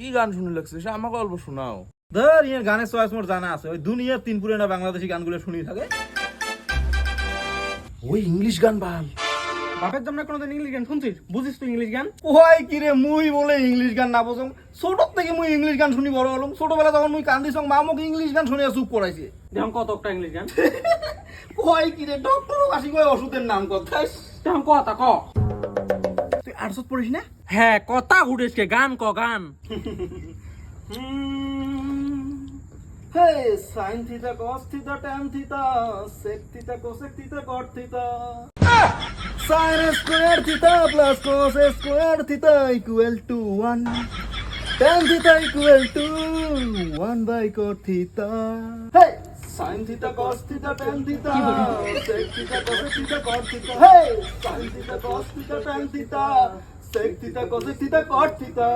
কি গান শুনে লাগছে সে আমাকে অল্প শোনাও। ধর ইয়ার গানের চয়েস মোর জানা আছে, ওই দুনিয়ার তিন পুরানা বাংলাদেশি গানগুলো শুনি থাকে। ওই ইংলিশ গান বাল। বাপের জন্য কোনোদিন ইংলিশ গান শুনছিস? বুঝিস তুই ইংলিশ গান? ওই কিরে মুই বলে ইংলিশ গান না বোঝম, ছোট থেকে মুই ইংলিশ গান শুনি বড় হলাম। ছোটবেলা যখন মুই কান্দি সং মা আমাকে ইংলিশ গান শুনে চুপ করাইছে। দেখুন কত একটা ইংলিশ গান। ওই কিরে ডক্টর বাসি কয় ওষুধের নাম কথা। দেখুন কথা ক। তুই আর্টস পড়িস না? হ্যাঁ কথা উঠেছে, গান ক গান। Hey, sin theta, cos theta, tan theta, sec theta, cosec theta, cot theta. Sin square theta plus cos square theta equal to 1. Tan theta equal to 1 by cot theta. Hey, sin theta, cos theta, tan theta, sec theta, cosec theta, cot theta. Hey, sin theta, cos theta, tan theta, sec theta, cosec theta, cot theta.